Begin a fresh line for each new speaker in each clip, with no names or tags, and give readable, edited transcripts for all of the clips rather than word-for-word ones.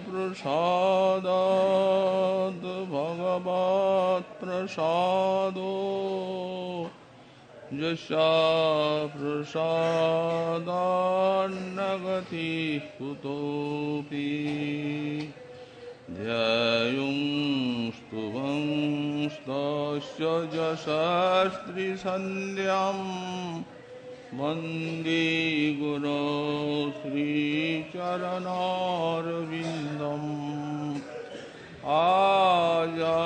प्रसादात् भगवत् प्रसादो यस्या प्रसादान्न गतिः कुतोऽपि ध्यायुंस्तुवंस्तस्य यशस्त्रिसन्ध्यां वन्दे गुरो श्रीचरणारविन्दम् आजानुलम्बितभुजौ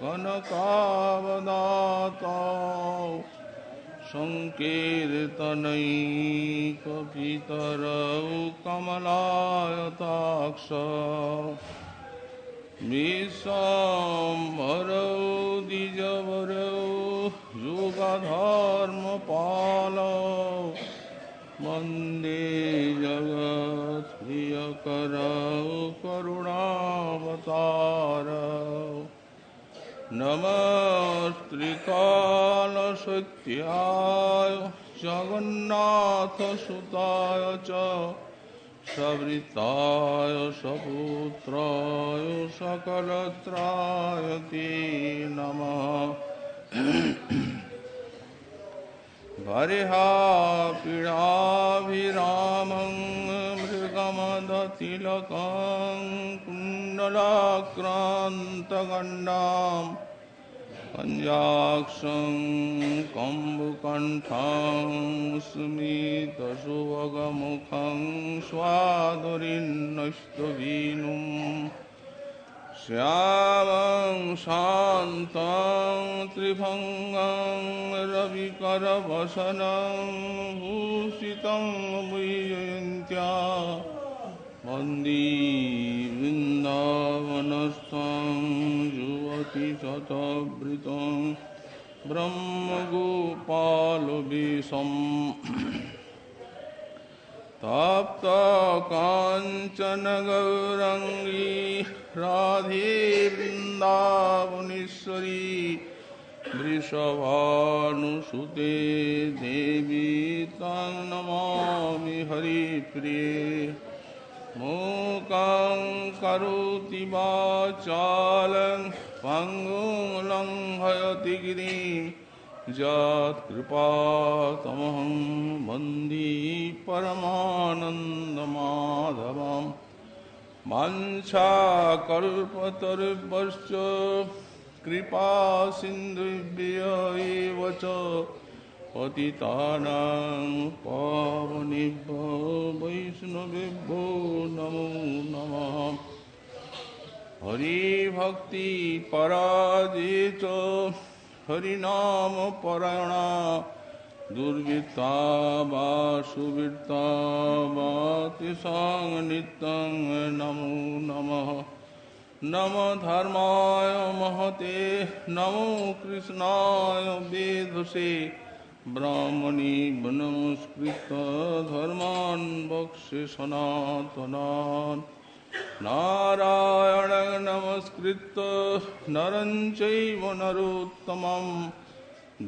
कनकावदातौ संकीर्तनैकपितरौ कमलायताक्षौ विश्वाम्भरौ द्विजवरौ युगधर्मपालौ वन्दे जगत्प्रियकरौ करुणावतारौ नमस्त्रिकालसत्याय जगन्नाथसुताय च सवृताय सपुत्राय सकलत्राय ते नमः बर्हापीडाभिरामं मृगमदतिलकं कुण्डलाक्रान्तगण्डां पञ्चाक्षं कम्बुकण्ठं स्मितसुभगमुखं स्वादुरीन्नस्तवीनुं श्यामं शान्तं त्रिभङ्गं रविकरवसनं भूषितं वैजयन्त्या वन्दे वृन्दावनस्थं युवतिशतवृतं ब्रह्मगोपालवेशम् तप्तकाञ्चन गौराङ्गी राधे वृन्दावनेश्वरी वृषभानुसुते देवी तं नमामि हरिप्रिये मूकं करोति वाचालं पङ्गुं लङ्घयति गिरिं यत्कृपातमहं वन्दे परमानन्दमाधवम् वाञ्छाकल्पतरुभ्यश्च कृपासिन्धुभ्य एव च पतितानां पावनेभ्यो वैष्णवेभ्यो नमो नमः हरिभक्तिपराजित हरिनामपरायणा दुर्वृत्ता वा सुवृत्ता वा तेषां नित्यं नमो नमः नमो धर्माय महते नमो कृष्णाय वेधसे ब्राह्मणे नमस्कृत्य धर्मान् वक्ष्ये सनातनान् नारायणं नमस्कृत्य नरं चैव नरोत्तमं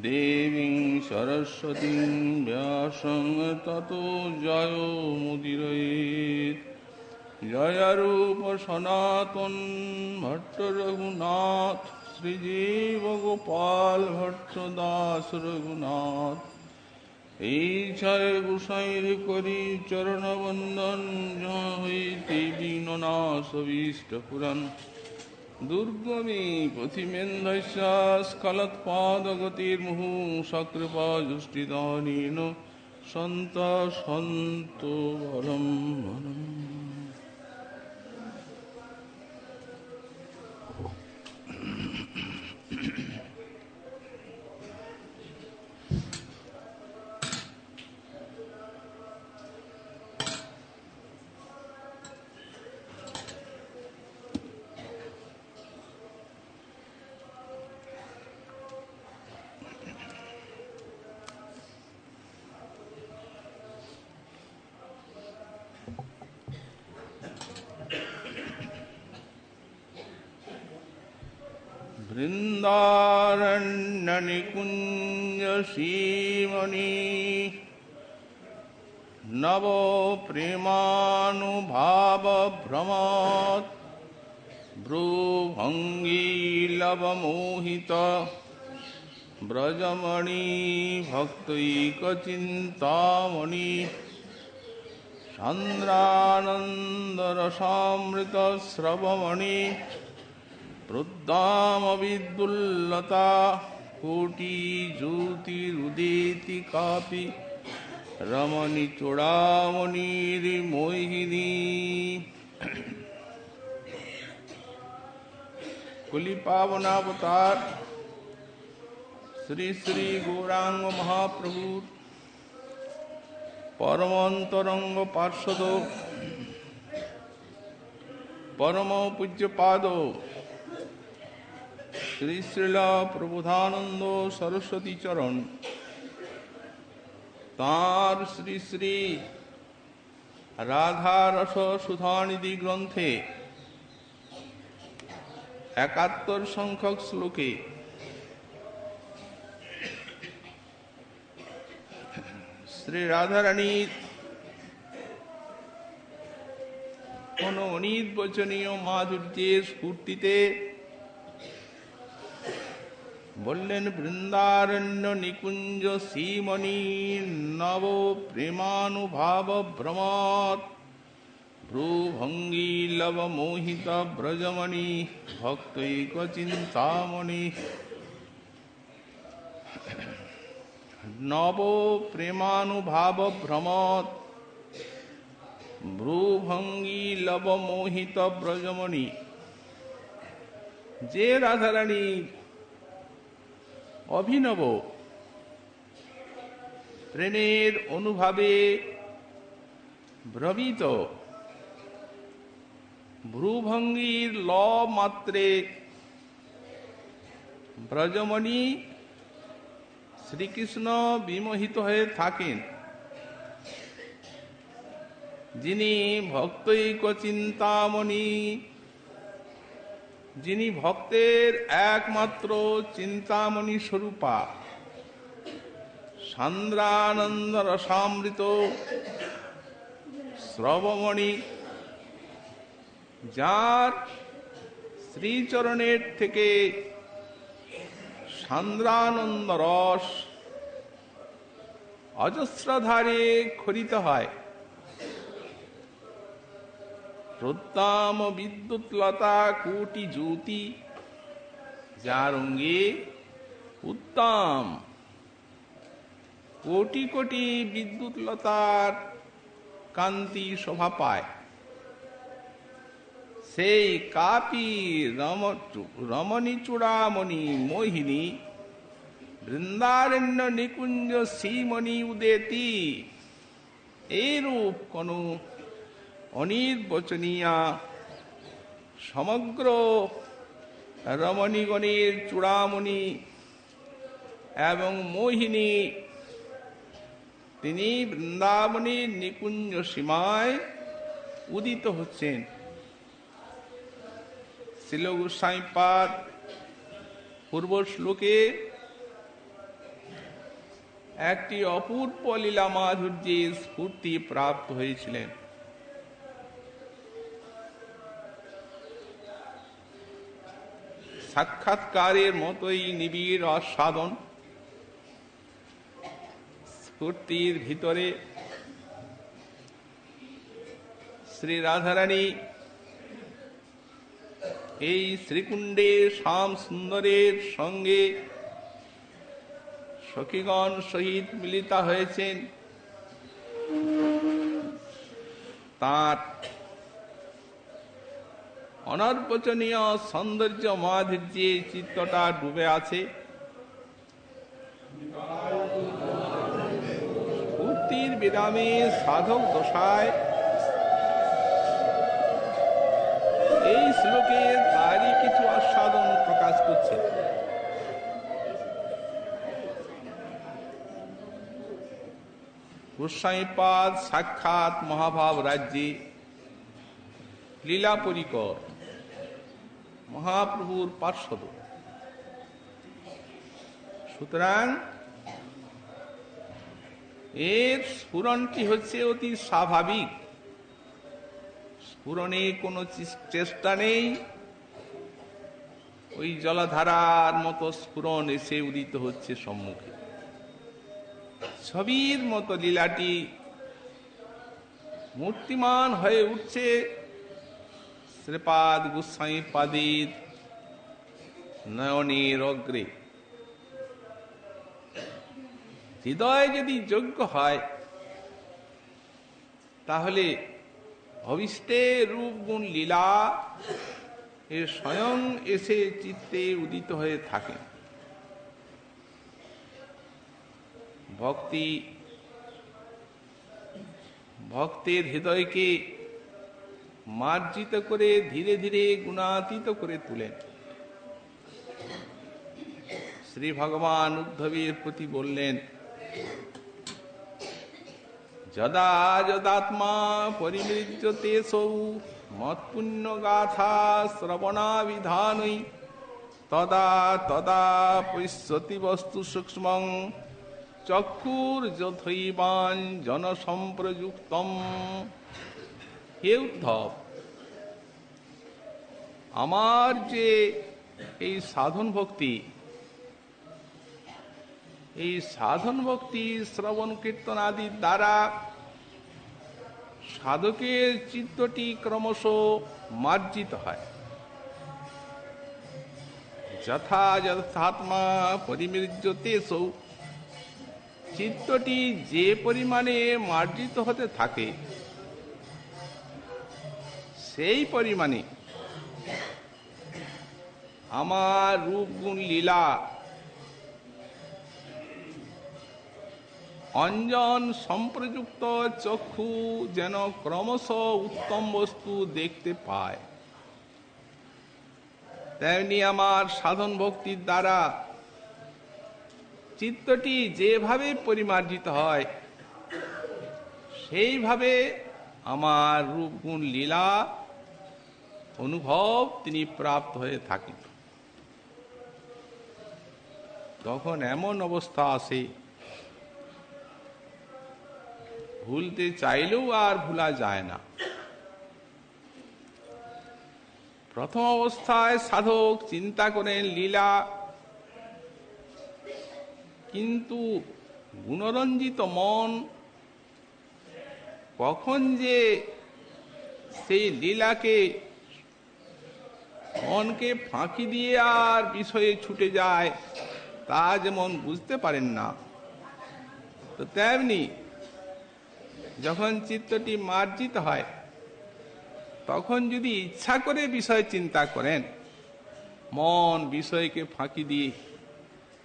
देवीं सरस्वतीं व्यासं ततो जयो मुदीरयेत् जय रूप सनातन भट्ट रघुनाथ श्रीजीव गोपाल भट्ट दास रघुनाथ এই ছয় গোসাইর করি চরণ বন্দন হইতে বিননাশ অভীষ্ট পুরাণ দুর্গমে পথিমেন্দ্রস্য স্খলৎপাদগতির্মুহু সকৃপা জুষ্টিদানেন সন্ত সন্ত বলম বলম। वृन्दारण्यनिकुञ्ज सीमनि नव प्रेमानुभाव भ्रमत् भ्रूभङ्गी लवमोहित ब्रजमणि भक्तैकचिन्तामणि चन्द्रानन्दरसामृत स्रवमणि प्रोद्दामविदुल्लता कोटिज्योतिरुदेति कापि रमणि चूड़ामणिर्मोहिनी। कुली पावनावतार श्री श्री गौरांग महाप्रभु परमांतरंग पार्षद परम पूज्यपाद श्री श्रील प्रबोधानंद सरस्वती चरण तार श्री श्री राधा रस सुधानिधि ग्रंथे 71 संख्यक श्लोके श्री राधा रानी কোন অনির্বচনীয় মাধুর্যের স্ফূর্তিতে বললেন, বৃন্দারণ্য নিকুঞ্জ শ্রীমণি নব প্রেমানুভাব ভ্রমৎ ভ্রুভঙ্গী লব মোহিত ব্রজমণি ভক্তৈক চিন্তামণি। নব প্রেমানুভাব ভ্রমৎ ভ্রুভঙ্গী লব মোহিত ব্রজমণি। যে রাধারানী অভিনব প্রেমের অনুভাবে ভ্রমিত, ভ্রুভঙ্গির ল মাত্রে ব্রজমণি শ্রীকৃষ্ণ বিমোহিত হয়ে থাকেন, যিনি ভক্তৈক চিন্তামণি, যিনি ভক্তের একমাত্র চিন্তামণি স্বরূপা, সান্দ্রানন্দ রসামৃত শ্রবমণি, যার শ্রীচরণের থেকে সান্দ্রানন্দ রস অজস্রধারে খরিত হয়। প্রদ্দাম বিদ্যুৎলতা কোটি জ্যোতি, যার অঙ্গে উত্তম কোটি কোটি বিদ্যুৎলতার কান্তি শোভা পায়। সেই কাপি রমণী চূড়ামণি মোহিনী বৃন্দারণ্য নিকুঞ্জ শ্রীমণি উদেতি। এইরূপ কোন অনির্বচনীয়া সমগ্র রমণীগণের চূড়ামণি এবং মোহিনী, তিনি বৃন্দাবনের নিকুঞ্জ সীমায় উদিত হচ্ছেন। শ্রীল গোস্বামীপাদ পূর্ব শ্লোকে একটি অপূর্ব লীলা মাধুর্যের স্ফূর্তি প্রাপ্ত হয়েছিলেন। সাক্ষাৎকারের মতোই নিবিড় আস্বাদন স্ফূর্তির ভিতরে শ্রী রাধারানী এই শ্রীকুণ্ডে শ্যাম সুন্দরের সঙ্গে সখীগণ সহিত মিলিত হয়েছেন। তার অনর্বচনীয় সৌন্দর্য মাধুর্যে চিত্তটা ডুবে আছে। স্ফূর্তির বিরামে সাধক দশায় এই শ্লোকে তারই কিছু আস্বাদন প্রকাশ করছে। গোস্বামীপাদ সাক্ষাৎ মহাভাব রাজ্যে লীলা পরিকর মহাপ্রভুর পার্ষদ। সুতরাং এর স্ফুরণটি হচ্ছে অতি স্বাভাবিক, স্ফুরণে কোনো চেষ্টা নেই। ওই জলধারার মতো স্ফুরণ এসে উদিত হচ্ছে সম্মুখে। ছবির মতো লীলাটি মূর্তিমান হয়ে উঠছে শ্রীপাদ গোস্বামী পাদের নয়নের অগ্রে। হৃদয় যদি যোগ্য হয় তাহলে ভবিষ্যতে রূপ গুণ লীলা এ স্বয়ং এসে চিত্তে উদিত হয়ে থাকে। ভক্তের হৃদয়কে মার্জিত করে ধীরে ধীরে গুণাতীত করে তোলেন। শ্রী ভগবান উদ্ধবের প্রতি বললেন, যদা যদাত্মা পরিমৃজ্যতে সৌ মৎপুণ্য গাথা শ্রবণাবিধানৈ তদা তদা পশ্যতি বস্তু সূক্ষ্মং চক্ষুর্যথৈবান জনসম্প্রযুক্তম। হে উদ্ধব, আমার যে এই সাধন ভক্তি, এই সাধন ভক্তি শ্রবণ কীর্তন আদির দ্বারা সাধকের চিত্তটি ক্রমশ মার্জিত হয়। যথা যথাত্মা পরিমৃজ্যতে সৌ, চিত্তটি যে পরিমাণে মার্জিত হতে থাকে সেই পরিমাণে আমার রূপ গুণ লীলা অঞ্জন সম্প্রযুক্ত চক্ষু যেন ক্রমশ উত্তম বস্তু দেখতে পায়। তেমনি আমার সাধন ভক্তির দ্বারা চিত্তটি যেভাবে পরিমার্জিত হয় সেইভাবে আমার রূপ গুণ লীলা অনুভব তিনি প্রাপ্ত হয়ে থাকেন। তখন এমন অবস্থা আসে, ভুলতে চাইলেও আর ভুলা যায় না। প্রথম অবস্থায় সাধক চিন্তা করেন লীলা, কিন্তু গুণরঞ্জিত মন কখন যে সেই লীলাকে মনকে ফাঁকি দিয়ে আর বিষয়ে ছুটে যায় তা যেমন বুঝতে পারেন না, তো তেমনি যখন চিত্তটি মার্জিত হয় তখন যদি ইচ্ছা করে বিষয় চিন্তা করেন, মন বিষয়কে ফাঁকি দিয়ে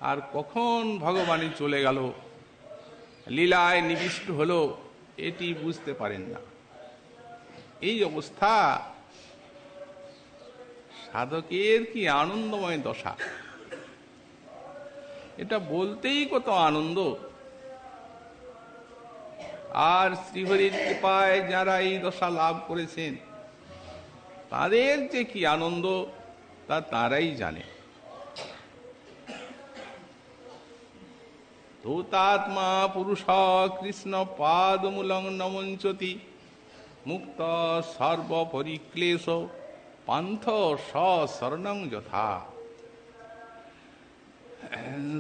আর কখন ভগবানই চলে গেল, লীলায় নিবিষ্ট হলো, এটি বুঝতে পারেন না। এই অবস্থা সাধকের কি আনন্দময় দশা! এটা বলতেই কত আনন্দ। আর শ্রীহরির কৃপায় যারা এই দশা লাভ করেছেন তাদের যে কি আনন্দ তা তারাই জানে। ধূতাত্মা পুরুষ কৃষ্ণ পাদমূলং নমঞ্চতি মুক্ত সর্ব পরিক্লেশ পান্থ শরণং যথা।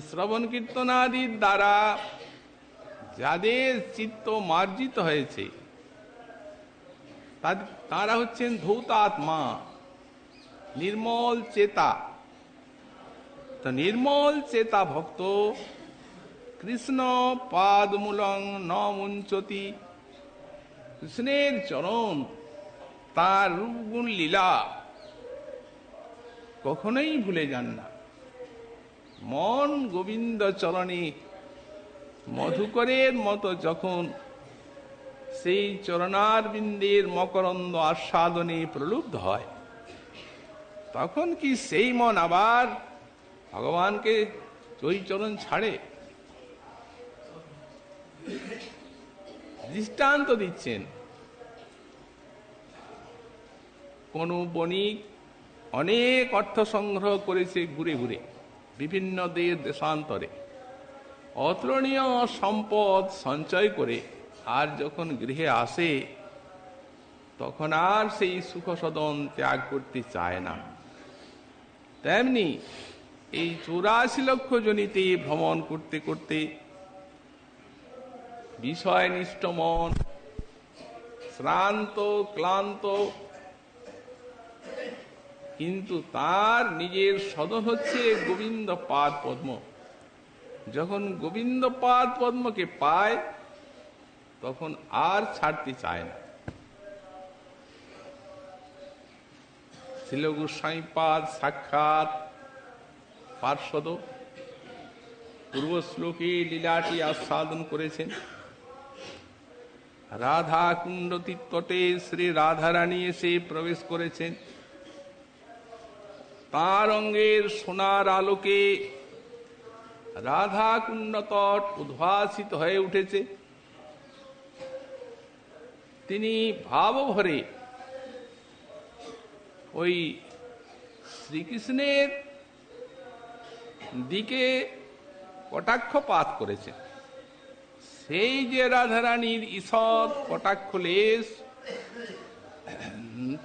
শ্রবণ কীর্তনাদির দ্বারা যাদের চিত্ত মার্জিত হয়েছে তারা হচ্ছেন ধূতাত্মা, নির্মল চেতা। তো নির্মল চেতা ভক্ত কৃষ্ণ পাদমূলং ন মুঞ্চতি, কৃষ্ণের চরণ তার রূপগুণ লীলা কখনোই ভুলে যান না। মন গোবিন্দ চরণে মধুকরের মতো যখন সেই চরণারবিন্দের মকরন্দ আস্বাদনে প্রলুব্ধ হয়, তখন কি সেই মন আবার ভগবানকে ওই চরণ ছাড়ে? দৃষ্টান্ত দিচ্ছেন, কোন বণিক অনেক অর্থ সংগ্রহ করেছে ঘুরে ঘুরে বিভিন্ন দেশান্তরে, অতুলনীয় সম্পদ সঞ্চয় করে আর যখন গৃহে আসে তখন আর সেই সুখ সদন ত্যাগ করতে চায় না। তেমনি এই 84 লক্ষ জনিতে ভ্রমণ করতে করতে বিষয়নিষ্ঠ মন শ্রান্ত ক্লান্ত, কিন্তু তার নিজের সদন হচ্ছে গোবিন্দ পাদ পদ্ম। যখন গোবিন্দ পাদ পদ্মকে পায় তখন আর ছাড়তে চায় না। শিল গোস্বামী পাদ সাক্ষাৎ পার্ষদ পূর্ব শ্লোকে লীলাটি আস্বাদন করেছেন। রাধা কুণ্ড তটে শ্রী রাধারানী এসে প্রবেশ করেছেন। তার অঙ্গের সোনার আলোকে রাধা কুণ্ড তট উদ্ভাসিত হয়ে উঠেছে। তিনি ভাবভরে ওই শ্রীকৃষ্ণের দিকে কটাক্ষপাত করেছেন। সেই যে রাধারানীর ঈষৎ কটাক্ষ লেশ,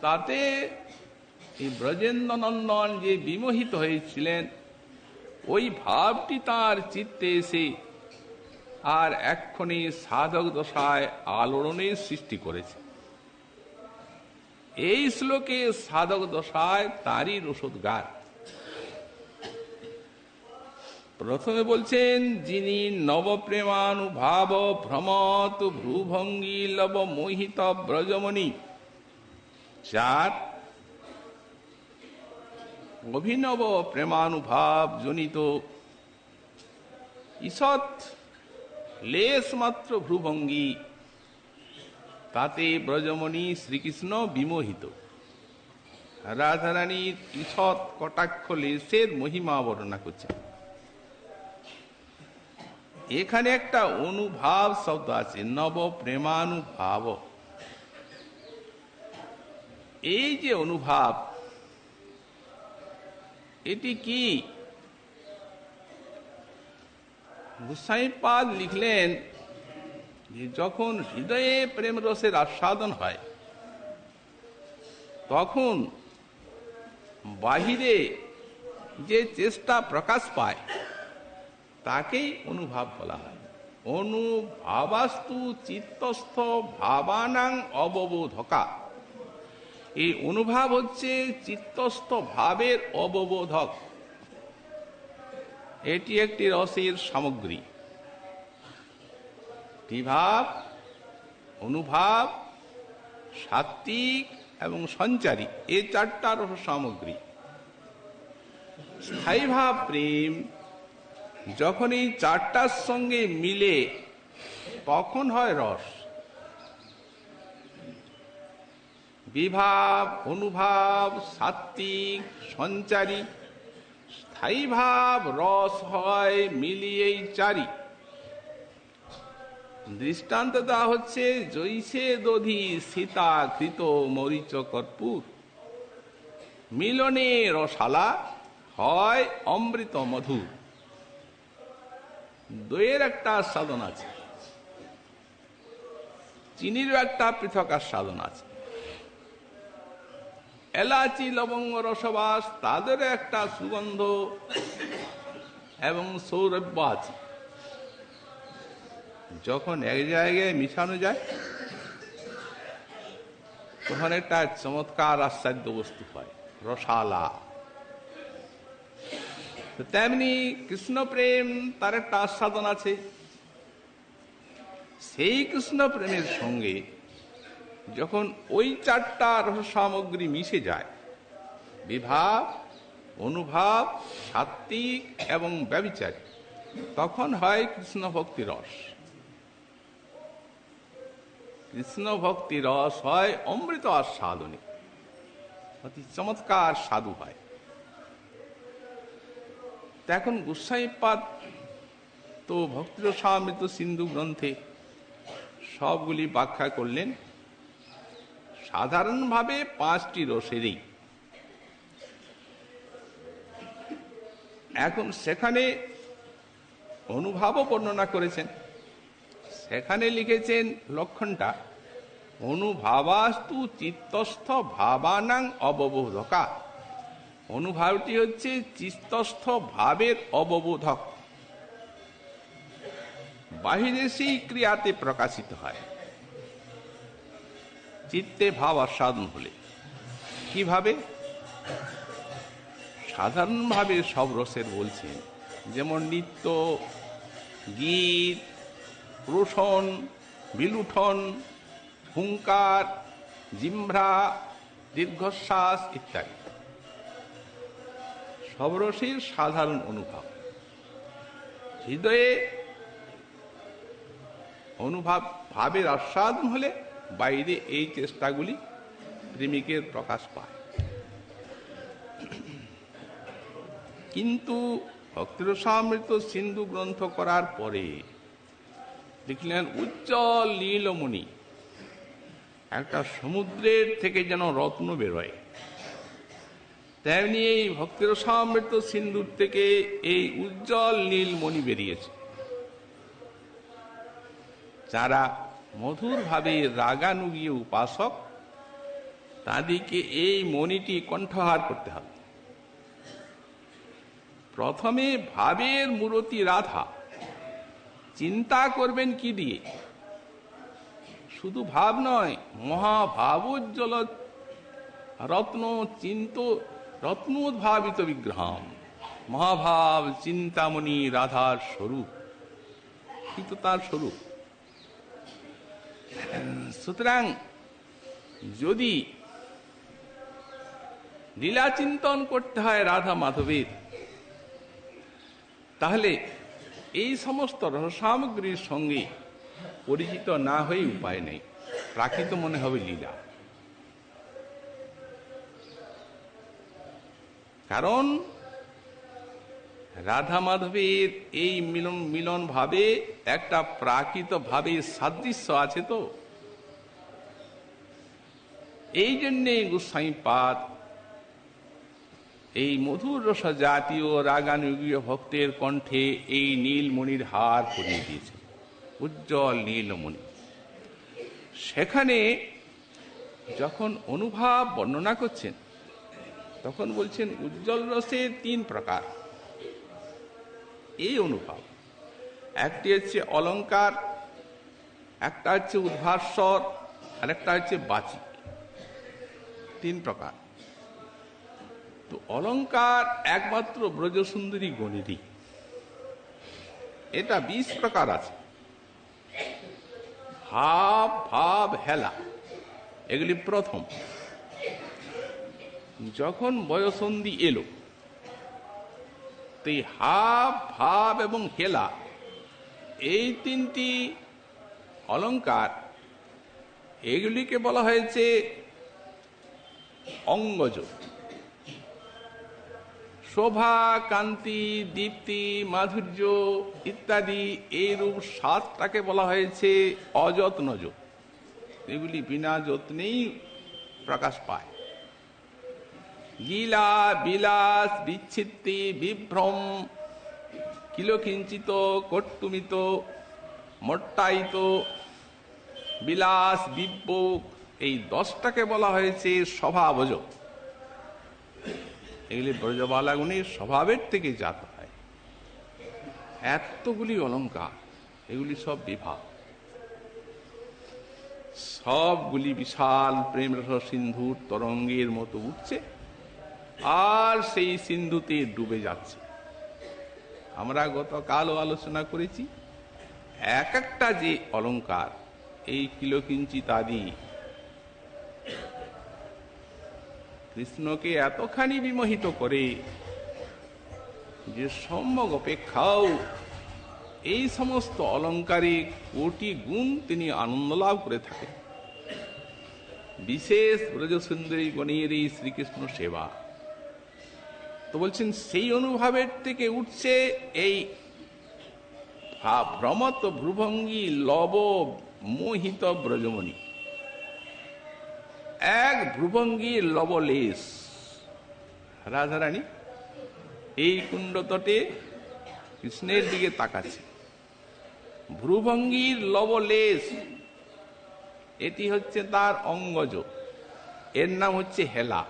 তাতে এই ব্রজেন্দ্র নন্দন যে বিমোহিত হয়েছিলেন, ওই ভাবটি তার চিত্তে এসে আর এক্ষণে সাধক দশায় আলোড়নের সৃষ্টি করেছে। এই শ্লোকে সাধক দশায় তারই রসদগার। প্রথমে বলছেন, যিনি নবপ্রেমানুভাব ভ্রমত ভ্রুভঙ্গি লব মোহিত ব্রজমণি। 4, অভিনব প্রেমানুভাব জনিত ঈষৎ লেশ মাত্র ভ্রুভঙ্গি, তাতে ব্রজমণি শ্রীকৃষ্ণ বিমোহিত। রাধারানীর ঈষৎ কটাক্ষ লেশের মহিমা বর্ণনা করছে। এখানে একটা অনুভাব শব্দ আছে, নব প্রেমানুভাব। এই যে অনুভাব, এটি কি? গোস্বামীপাদ লিখলেন যে যখন হৃদয়ে প্রেম রসের আস্বাদন হয় তখন বাহিরে যে চেষ্টা প্রকাশ পায় তাকেই অনুভাব বলা হয়। অনুভাবাস্তু চিত্তস্থ ভাবানাং অববোধকা। এই অনুভাব হচ্ছে চিত্তস্থ ভাবের অববোধক। এটি একটি রসের সামগ্রী। বিভাব, অনুভাব, সাত্ত্বিক এবং সঞ্চারী, এই 4টা রস সামগ্রী। স্থায়ী ভাব প্রেম যখন এই 4টার সঙ্গে মিলে তখন হয় রস। বিভাব, অনুভাব, সাত্ত্বিক, সঞ্চারী, স্থায়ী ভাব রস হয় মিলিয়েই 4ই। দৃষ্টান্ত দেওয়া হচ্ছে, জৈসে দধি সীতা কৃত মরিচ কর্পূর। মিলনে রসালা হয় অমৃত মধু। দইয়ের একটা আস্বাদন আছে, চিনিরও একটা পৃথক আস্বাদন আছে, এলাচি লবঙ্গ রসবাস তাদের একটা সুগন্ধ এবং সৌরভ্য আছে। যখন এক জায়গায় মিশানো যায় তখন একটা চমৎকার আশ্চর্য বস্তু হয়, রসালা। তেমনি কৃষ্ণ প্রেম তার একটা আস্বাদন আছে। সেই কৃষ্ণ প্রেমের সঙ্গে যখন ওই 4টা রস সামগ্রী মিশে যায়, বিভাব, অনুভাব, সাত্ত্বিক এবং ব্যভিচারী, তখন হয় কৃষ্ণ ভক্তি রস। কৃষ্ণ ভক্তি রস হয় অমৃত আস্বাদনী, অতি চমৎকার স্বাদু হয়। এখন গোস্বামীপাদ তো ভক্তিরসামৃত সিন্ধু গ্রন্থে সবগুলি ব্যাখ্যা করলেন সাধারণভাবে 5টি রসেরই। এখন সেখানে অনুভবও বর্ণনা করেছেন। সেখানে লিখেছেন লক্ষণটা, অনুভাবাস্তু চিত্তস্থ ভাবানাং অববোধকা। অনুভাবটি হচ্ছে চিত্তস্থ ভাবের অববোধক, বাহিরে সেই ক্রিয়াতে প্রকাশিত হয়। চিত্তে ভাব আস্বাদন হলে কিভাবে? সাধারণভাবে সব রসের বলছেন, যেমন নৃত্য, গীত, রোশন, বিলুঠন, হুঙ্কার, জিহ্বা, দীর্ঘশ্বাস ইত্যাদি সব রসের সাধারণ অনুভব। হৃদয়ে অনুভব ভাবের আস্বাদন হলে বাইরে এই চেষ্টাগুলি প্রেমিকের প্রকাশ পায়। কিন্তু ভক্তিরসামৃত সিন্ধু গ্রন্থ করার পরে দেখলেন উজ্জ্বল নীলমণি, একটা সমুদ্রের থেকে যেন রত্ন বেরোয়, তেমনি এই ভক্তিরসামৃত সিন্ধুর থেকে এই উজ্জ্বল নীলমণি বেরিয়েছে। যারা মধুর ভাবে রাগানুগীয় উপাসক, তাদেরকে এই মণিটি কণ্ঠহার করতে হবে। প্রথমে ভাবের মূরতি রাধা, চিন্তা করবেন কি দিয়ে? শুধু ভাব নয়, মহাভাবোজ্জ্বল রত্ন রত্নোদ্ভাবিত বিগ্রহম, মহাভাব চিন্তামণি রাধার স্বরূপ, কিন্তু তার স্বরূপ। সুতরাং যদি লীলা চিন্তন করতে হয় রাধা মাধবের, তাহলে এই সমস্ত রসামগ্রীর সঙ্গে পরিচিত না হয়ে উপায় নেই। প্রাকৃত মনে হবে লীলা। কারণ রাধা মাধবের এই মিলন ভাবে একটা প্রাকৃত ভাবে সাদৃশ্য আছে। তো এই জন্যে গোস্বামীপাদ এই মধুর রস জাতীয় রাগানুগীয় ভক্তের কণ্ঠে এই নীলমণির হার পরিয়ে দিয়েছে, উজ্জ্বল নীলমণি। সেখানে যখন অনুভব বর্ণনা করছেন, তখন বলছেন উজ্জ্বল রসের 3 প্রকার এই অনুভব। একটি হচ্ছে অলঙ্কার, একটা হচ্ছে উদ্ভাস্বর, আর একটা হচ্ছে বাচিক। 3 প্রকার। তো অলঙ্কার একমাত্র ব্রজসুন্দরী গণেরই, এটা 20 প্রকার আছে। হাব, ভাব, হেলা, এগুলি প্রথম। যখন বয়সন্ধি এলো, তো এই হাব, ভাব এবং হেলা, এই 3টি অলঙ্কার, এগুলিকে বলা হয়েছে অঙ্গজ। শোভা, কান্তি, দীপ্তি, মাধুর্য ইত্যাদি এই রূপ 7টাকে বলা হয়েছে অযত্নজ। এগুলি বিনা যত্নেই প্রকাশ পায়। লীলা, বিলাস, বিচ্ছিত্তি, বিভ্রম, কিলকিঞ্চিত, কট্টুমিত, মট্টায়িত, বিলাস, বিব্বক, এই 10টাকে বলা হয়েছে স্বভাবজ। এগুলি ব্রজবালাগুণীর স্বভাবের থেকে জাত হয়। এতগুলি অলঙ্কার, এগুলি সব বিভাগ, সবগুলি বিশাল প্রেম রস সিন্ধুর তরঙ্গের মতো উঠছে আর সেই সিন্ধুতে ডুবে যাচ্ছে। আমরা গতকালও আলোচনা করেছি, এক একটা যে অলঙ্কার, এই কিলকিঞ্চিত আদি কৃষ্ণকে এতখানি বিমোহিত করে যে সম্যক অপেক্ষাও এই সমস্ত অলঙ্কারে কোটি গুণ তিনি আনন্দ লাভ করে থাকেন। বিশেষ ব্রজসুন্দরী গণের এই শ্রীকৃষ্ণ সেবা। তো বলছেন সেই অনুভবের থেকে উঠছে এই ভ্রমত ভ্রুভঙ্গী লব মোহিত ব্রজমণি। এক ভ্রুভঙ্গী লবলেশ রাধারানী এই কুণ্ড তটে কৃষ্ণের দিকে তাকাচ্ছে। ভ্রুভঙ্গির লবলেশ, এটি হচ্ছে তার অঙ্গজ, এর নাম হচ্ছে হেলা।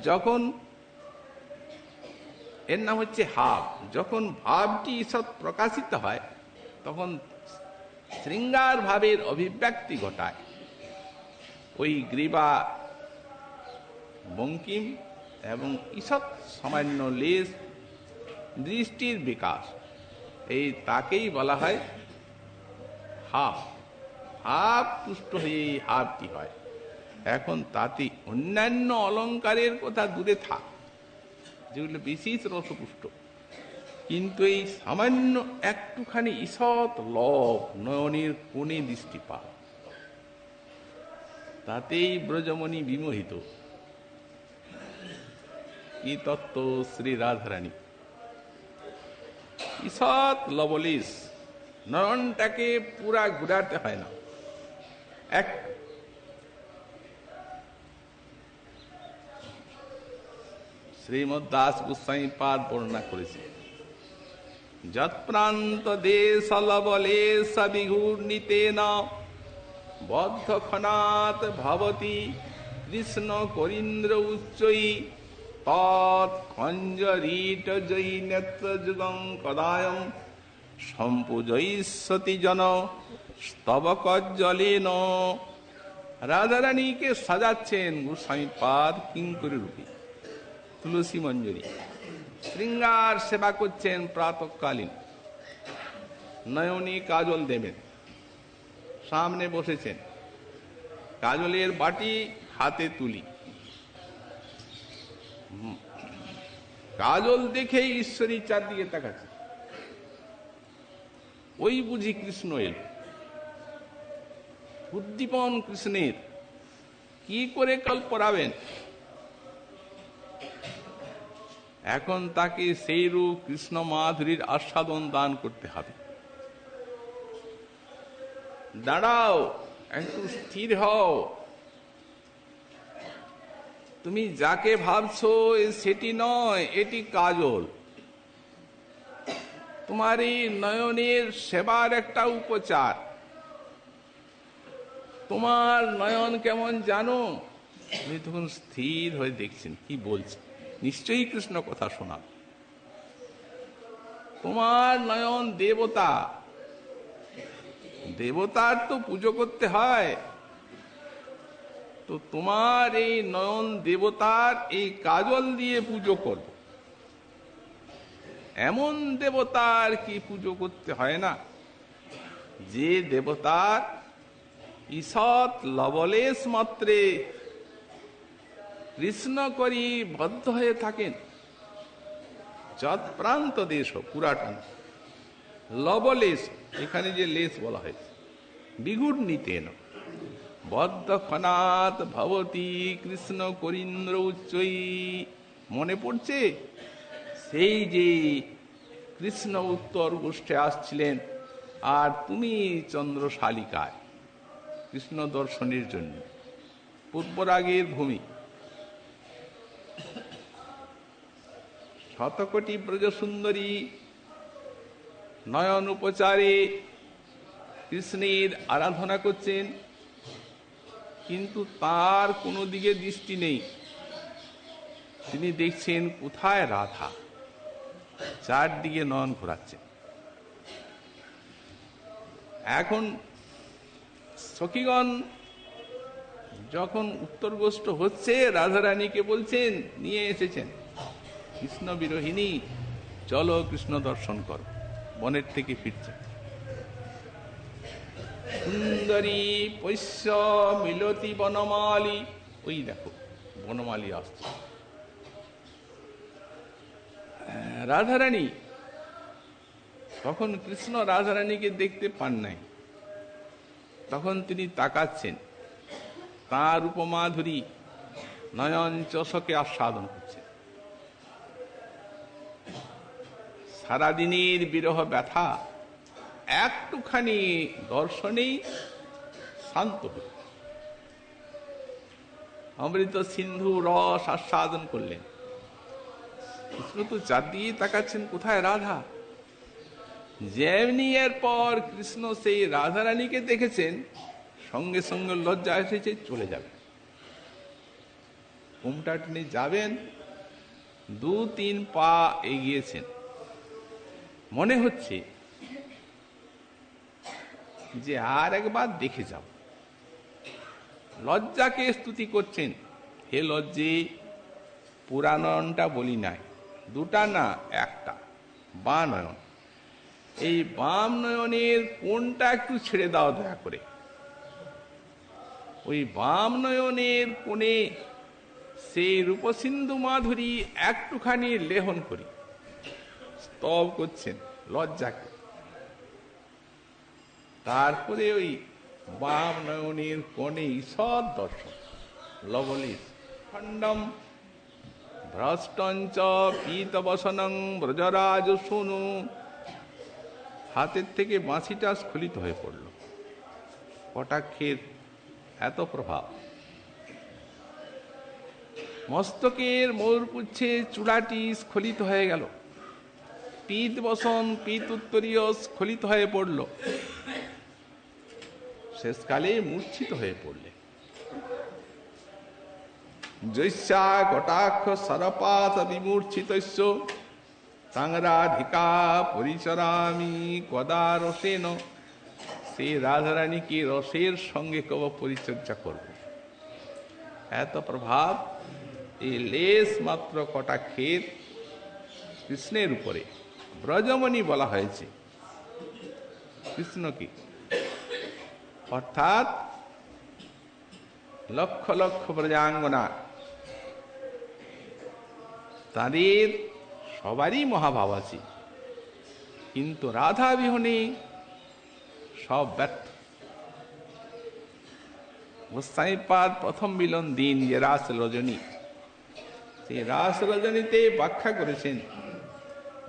যখন এর নাম হচ্ছে হাব। যখন ভাবটি ঈষৎ প্রকাশিত হয় তখন শৃঙ্গার ভাবের অভিব্যক্তি ঘটায়। ওই গ্রীবা বঙ্কিম এবং ঈষৎ সামান্য লেশ দৃষ্টির বিকাশ, এই তাকেই বলা হয় হাব। হাব তুষ্ট হয়ে এই হাবটি হয়। এখন তাতে অন্যান্য অলঙ্কারের কথা দূরে থাক, যেগুলো বিশেষ রসপুষ্ট, কিন্তু এই সামান্য একটুখানি ঈষৎ লভ নয়নের কোণে দৃষ্টিপাত, তাতেই ব্রজমণি বিমোহিত। কি তত্ত্ব শ্রী রাধারানী! ঈষৎ লবলেশ, নয়নটাকে পুরা ঘুরাতে হয় না, এক শ্রীমদ দাস গোস্বামী পাদ বর্ণনা করেছে, যৎপ্রান্ত দেশ লবলেশ বিঘূর্ণিতেন বদ্ধ খনাত ভবতি কৃষ্ণ করিন্দ্র উচ্চৈ তৎ খঞ্জরীট জয়ী নেত্র যুগং কদায়ং সম্পূজয়িষ্যতি জন স্তবকজ্জলেন। রাধারানীকে সাজাচ্ছেন গোস্বামী পাদ কিঙ্করী রূপে, তুলসী মঞ্জরি শৃঙ্গার সেবা করছেন প্রাতঃকালীন। নয়নে কাজল দেবেন, সামনে বসেছেন, কাজলের বাটি হাতে তুলি। কাজল দেখে ঈশ্বরী চারদিকে তাকাচ্ছে, ওই বুঝি কৃষ্ণ এল। উদ্দীপন কৃষ্ণের কি করে কাল পড়াবেন? এখন তাকে সেই রূপ কৃষ্ণ মাধুরীর আস্বাদন দান করতে হবে। দাঁড়াও, একটু স্থির হও। তুমি যাকে ভাবছো সেটি নয়, এটি কাজল। তোমার এই নয়নের সেবার একটা উপচার। তোমার নয়ন কেমন জানো? তুমি তখন স্থির হয়ে দেখছেন কি বলছে, নিশ্চয়ই কৃষ্ণ কথা শোনা। তোমার নয়ন দেবতা, দেবতার তো পুজো করতে হয়, তো তোমার এই নয়ন দেবতার এই কাজল দিয়ে পুজো করব। এমন দেবতার কি পুজো করতে হয় না, যে দেবতার ঈষৎ লবলেশ মাত্রে কৃষ্ণ করি বদ্ধ হয়ে থাকেন। যৎপ্রান্ত দেশ পুরাটন লবলেশ, এখানে যে লেশ বলা হয়েছে, বিঘূর্ণিতেন বদ্ধ খনাত ভবতি কৃষ্ণ করিন্দ্র উচ্চৈ। মনে পড়ছে সেই যে কৃষ্ণ উত্তর গোষ্ঠে আসছিলেন আর তুমি চন্দ্রশালিকায় কৃষ্ণ দর্শনের জন্য, পূর্বরাগের ভূমি। শতকোটি ব্রজসুন্দরী নয়ন উপচারে কৃষ্ণের আরাধনা করছেন, কিন্তু তার কোনো দিকে দৃষ্টি নেই। তিনি দেখছেন কোথায় রাধা, চারদিকে নয়ন ঘোরাচ্ছেন। এখন সখীগণ যখন উত্তরগোষ্ঠ হচ্ছে, রাধারানীকে বলছেন, নিয়ে এসেছেন কৃষ্ণ বিরোহিনী, চলো কৃষ্ণ দর্শন করো। বনের থেকে ফিরছে, সুন্দরী পৈশ্য মিলতি বনমালী, ওই দেখো বনমালী আসছে। রাধারানী তখন কৃষ্ণ রাধারানীকে দেখতে পান নাই, তখন তিনি তাকাচ্ছেন, তাঁর উপমাধুরী নয়ন চষকে আস্বাদন করছেন। সারাদিনের বিরহ ব্যথা একটুখানি দর্শনেই শান্ত হল। অমৃত সিন্ধু রস আস্বাদন করলেন। কৃষ্ণ তো চারদিকে তাকাচ্ছেন, কোথায় রাধা। যেমনি এরপর কৃষ্ণ সেই রাধারানীকে দেখেছেন, সঙ্গে সঙ্গে লজ্জা এসেছে, চলে যাবে। ঘুমটা টেনে যাবেন, 2-3 পা এগিয়েছেন, মনে হচ্ছে যে আর একবার দেখে যাব। লজ্জাকে স্তুতি করছেন, হে লজ্জে, পুরা নয়নটা বলি নাই, 2টা না 1টা, বাঁ নয়ন। এই বাম নয়নের কোনটা একটু ছেড়ে দাও দয়া করে। ওই বাম নয়নের কোণে সেই রূপসিন্ধু মাধুরী একটুখানি লেহন করি। স্তব করছেন লজ্জাকে। তারপরে ওই বাম নয়নের কোণে ঈষৎ দর্শন, লবলিস খণ্ডম ভ্রষ্টঞ্চ পীতবসনং ব্রজরাজ শুনু। হাতের থেকে বাঁশিটা স্খলিত হয়ে পড়ল, কটাক্ষের এত প্রভাব। মস্তকের ময়ূরপুচ্ছে চূড়াটি স্খলিত হয়ে গেল, পীত বসন পীত উত্তরীয় স্খলিত হয়ে পড়ল, শেষকালে মূর্ছিত হয়ে পড়লে। জৈস্যা কটাক্ষ সরপাত বিমূর্ছিতস্য সাংরাধিকা পরিচরামি কদা রসেন। সেই রাধারানীকে রসের সঙ্গে কব পরিচর্যা করব। এত প্রভাব এই লেশ মাত্র কটাক্ষের কৃষ্ণের উপরে। ব্রজমণি বলা হয়েছে কৃষ্ণকে, অর্থাৎ লক্ষ লক্ষ ব্রজাঙ্গনা, তাদের সবারই মহাভাব আছে, কিন্তু রাধা বিহনে সব ব্যর্থ। গোস্বামীপাদ প্রথম মিলন দিন যে রাস রজনী, সেই রাস রজনীতে ব্যাখ্যা করেছেন,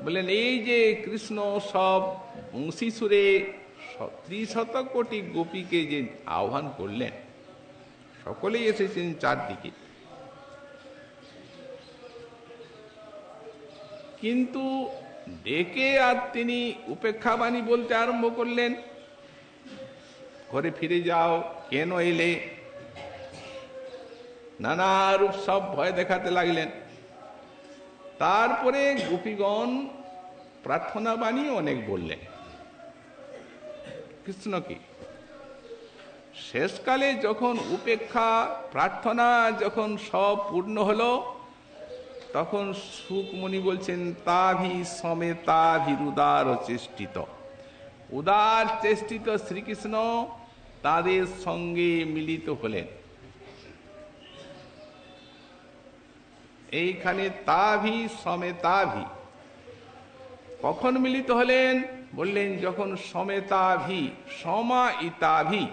বলেন এই যে কৃষ্ণ সব বংশী সুরে 300 কোটি গোপীকে যে আহ্বান করলেন, সকলেই এসেছেন চারদিকে, কিন্তু ডেকে আর তিনি উপেক্ষা বাণী বলতে আরম্ভ করলেন, ঘরে ফিরে যাও, কেন এলে, নানা রূপ সব ভয় দেখাতে লাগলেন। তারপরে গোপীগণ প্রার্থনা বাণী অনেক বললেন কৃষ্ণকে। শেষকালে যখন উপেক্ষা প্রার্থনা যখন সব পূর্ণ হলো, তখন সুকমণি বলছেন তাভি সমেতাভিরুদার চেষ্টিত। উদার চেষ্টিত শ্রীকৃষ্ণ তাদের সঙ্গে মিলিত হলেন। এইখানে তাভি সমেতাভি কখন মিলিত হলেন বললেন, যখন সমেতাভি সমা ইতাভি।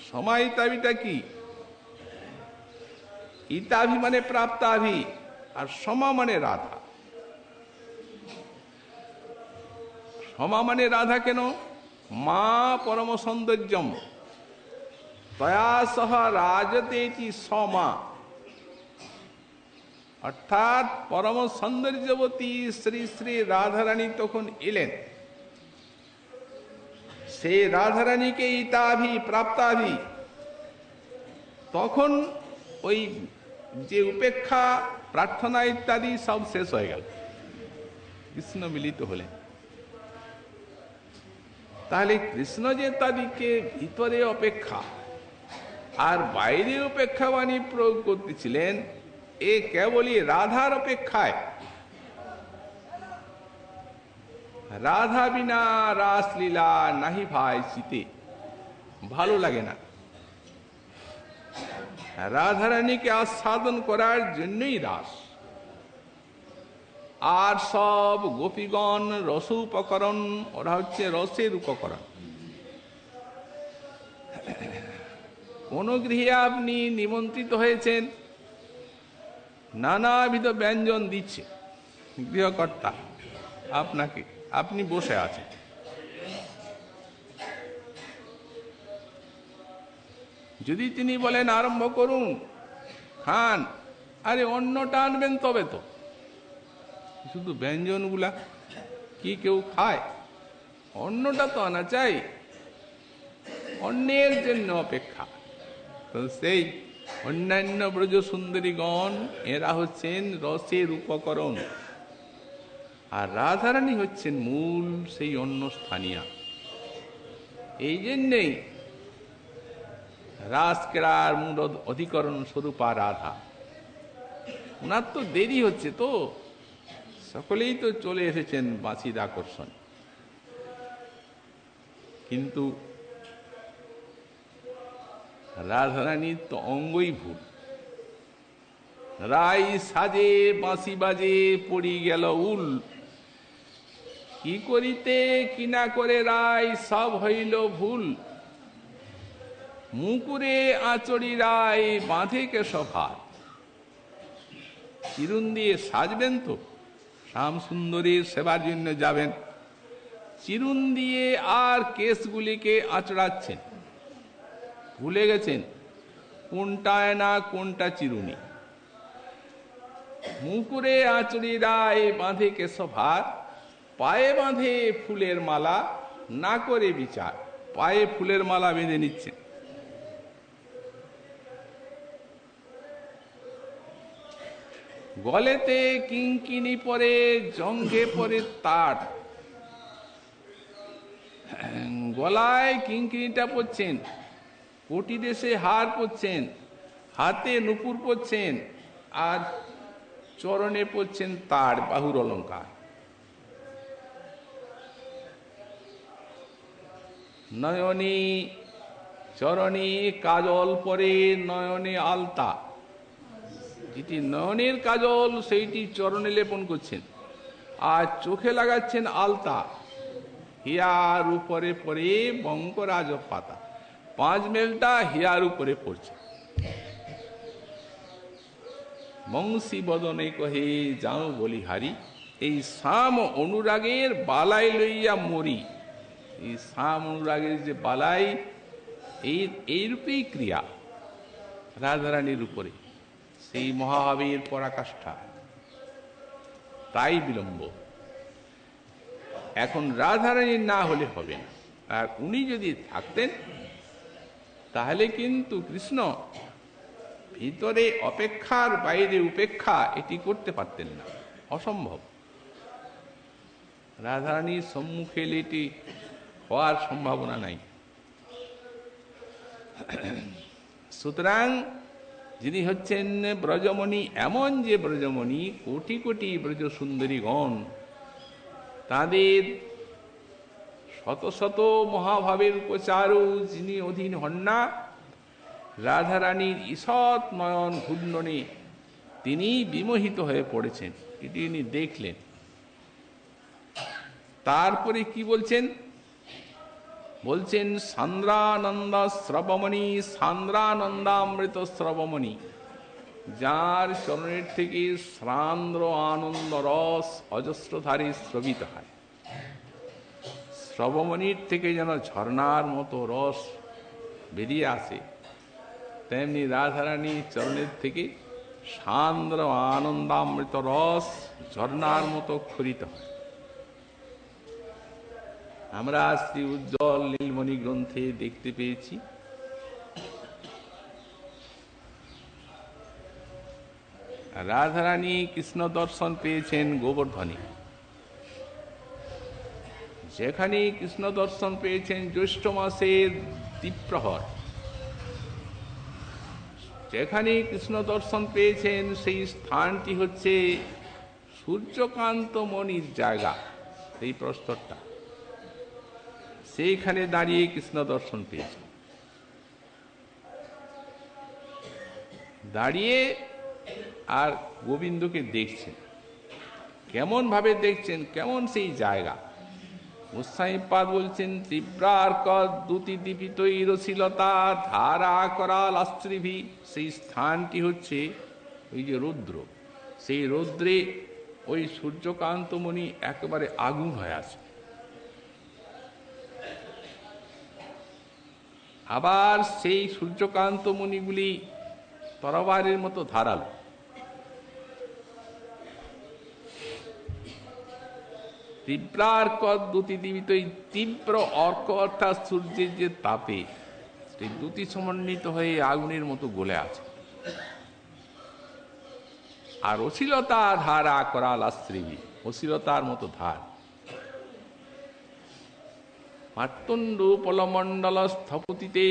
সমা ইতাভিটা কি? ইতাভি মানে প্রাপ্তাভি, আর সমা মানে রাধা। সমা মানে রাধা কেন? মা পরম সৌন্দর্যম তয়া সহ রাজতেতি সমা, অর্থাৎ পরম সৌন্দর্যবতী শ্রী শ্রী রাধারানী তখন এলেন। সেই রাধারানীকে ইতাভি প্রাপ্তাভি, তখন ওই যে উপেক্ষা প্রার্থনা ইত্যাদি সব শেষ হয়ে গেল, কৃষ্ণ মিলিত হলেন। তাহলে কৃষ্ণ যে তাদেরকে ভিতরে অপেক্ষা আর বাইরে অপেক্ষা বাণী প্রয়োগ করতেছিলেন, এ কেবলই রাধার অপেক্ষায়। রাধা বিনা রাসলীলা নাহি ভাই শীতে, ভালো লাগে না। রাধারানীকে আস্বাদন করার জন্যই রাস। আর সব গোপীগণ রস উপকরণ, ওরা হচ্ছে রসের উপকরণ। কোন গৃহে আপনি নিমন্ত্রিত হয়েছেন, নানাবিধ ব্যঞ্জন দিচ্ছে গৃহকর্তা আপনাকে, আপনি বসে আছেন। যদি তিনি বলেন আরম্ভ করুন, খান, আরে অন্নটা আনবেন তবে তো, শুধু ব্যঞ্জনগুলা কি কেউ খায়? অন্নটা তো আনা চাই, অন্যের জন্য অপেক্ষা। তো সেই অন্যান্য ব্রজ সুন্দরীগণ এরা হচ্ছেন রসের উপকরণ, আর রাধারানী হচ্ছেন মূল সেই অন্য স্থানীয়। এই জন্যেই রাসক্রীড়ার মূল অধিকরণ স্বরূপা রাধা। ওনার তো দেরি হচ্ছে, তো সকলেই তো চলে এসেছেন বাঁশির আকর্ষণ, কিন্তু রাধারানীর তো অঙ্গই ভুল। রাই সাজে বাঁশি বাজে পড়ি গেল উল, কি করিতে কি না করে রায় সব হইল ভুল। মুকুরে আচড়ি রায় বাঁধে কেশভার, চিরুন দিয়ে সাজবেন তো শ্যাম সুন্দরীর সেবার জন্য যাবেন, চিরুন দিয়ে আর কেশগুলিকে আঁচড়াচ্ছেন, ভুলে গেছেন কোনটায় না কোনটা চিরুনি। মুকুরে আঁচড়ি রায় বাঁধে কেশভার, পায়ে বাঁধে ফুলের মালা না করে বিচার। পায়ে ফুলের মালা বেঁধে নিচ্ছেন। গলেতে কিঙ্কিনি পরে জঙ্ঘে পরে তার, গলায় কিঙ্কিনিটা পরছেন, কোটি দেশে হার পরছেন, হাতে নুপুর পরছেন, আর চরণে পরছেন তার বাহুর অলঙ্কার। নয়নে চরণে কাজল পরে নয়নে আলতা, যেটি নয়নের কাজল সেইটি চরণে লেপন করছেন, আর চোখে লাগাচ্ছেন আলতা। হিয়ার উপরে পরে বঙ্করাজ পাতা, 5 মেলটা হিয়ার উপরে পড়ছে। বংশী বদনে কহে যাও বলিহারি, এই শ্যাম অনুরাগের বালাই লইয়া মরি। এই শ্যাম অনুরাগের যে বালাই, এইরূপেই ক্রিয়া রাধারানীর উপরে, সেই মহাভাবের পরাকাষ্ঠা, তাই বিলম্ব। এখন রাধারানীর না হলে হবে না, আর উনি যদি থাকতেন তাহলে কিন্তু কৃষ্ণ ভিতরে অপেক্ষার বাইরে উপেক্ষা এটি করতে পারতেন না, অসম্ভব। রাধারানীর সম্মুখে এটি হওয়ার সম্ভাবনা নাই। সুতরাং যিনি হচ্ছেন ব্রজমণি, এমন যে ব্রজমণি, কোটি কোটি ব্রজ সুন্দরীগণ তাদের শত শত মহাভাবের উপচারও যিনি অধীন হন না, রাধারানীর ঈষৎ নয়ন ঘূর্ণনে তিনি বিমোহিত হয়ে পড়েছেন, এটি তিনি দেখলেন। তারপরে কি বলছেন? বলছেন সান্দ্রানন্দ শ্রবমণি, সান্দ্রানন্দামৃত শ্রবমণি, যার চরণের থেকে সান্দ্র আনন্দ রস অজস্রধারে স্রবিত হয়। শ্রবমণির থেকে যেন ঝর্ণার মতো রস বেরিয়ে আসে, তেমনি রাধারানী চরণের থেকে সান্দ্র আনন্দামৃত রস ঝর্ণার মতো ক্ষরিত হয়। আমরা শ্রী উজ্জ্বল নীলমণি গ্রন্থে দেখতে পেয়েছি রাধারানী কৃষ্ণ দর্শন পেয়েছেন গোবর্ধনে, যেখানে কৃষ্ণ দর্শন পেয়েছেন জ্যৈষ্ঠ মাসের দ্বিপ্রহর, যেখানে কৃষ্ণ দর্শন পেয়েছেন সেই স্থানটি হচ্ছে সূর্যকান্ত মণির জায়গা, এই প্রস্তরটা, সেইখানে দাঁড়িয়ে কৃষ্ণ দর্শন পেয়েছেন। দাঁড়িয়ে আর গোবিন্দকে দেখছেন, কেমন ভাবে দেখছেন, কেমন সেই জায়গা। গোস্বামীপাদ বলছেন তীব্রার্ক দ্যুতি দীপিতৈরশীলতা ধারা করাল আস্ত্রিভি, সেই স্থানটি হচ্ছে ওই যে রৌদ্র, সেই রৌদ্রে ওই সূর্যকান্তমণি একেবারে আগুন হয়ে আছে। আবার সেই সূর্যকান্তমণিগুলি তরবারির মতো ধারালো। তীব্রার্ক দ্যুতিদীপিত, এই তীব্র অর্ক অর্থাৎ সূর্যের যে তাপে সেই দ্যুতি সমন্বিত হয়ে আগুনের মতো গলে আছে। আর অশ্লীলতা ধারা করাল আশ্রী, অশ্লীলতার মতো ধার। মার্তণ্ড পলমণ্ডল স্থপতিতে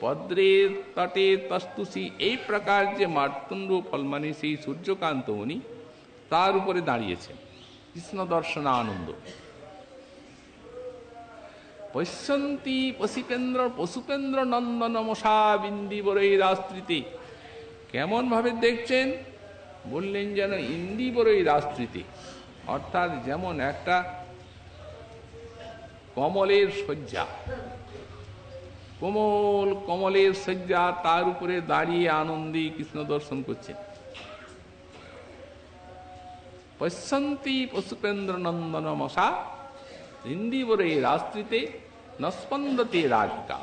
পদ্রের তটে তস্তুষী, এই প্রকার যে মার্তণ্ড ফল মানে সেই সূর্যকান্ত মুনি তার উপরে দাঁড়িয়েছেন কৃষ্ণ দর্শন আনন্দ। পশ্যন্তি পশুপেন্দ্র নন্দন মশা বিন্দিবরৈর আশ্রিতে, কেমন ভাবে দেখছেন বললেন যেন ইন্দিবরৈর আশ্রিতে, অর্থাৎ যেমন একটা কমলের শয্যা, কোমল কমলের শয্যা, তার উপরে দাঁড়িয়ে আনন্দে কৃষ্ণ দর্শন করছেন। পশ্যন্তি পশুপেন্দ্র নন্দন মশা ইন্দিবরৈর আশ্রিতে নস্পন্দতে রাধিকা,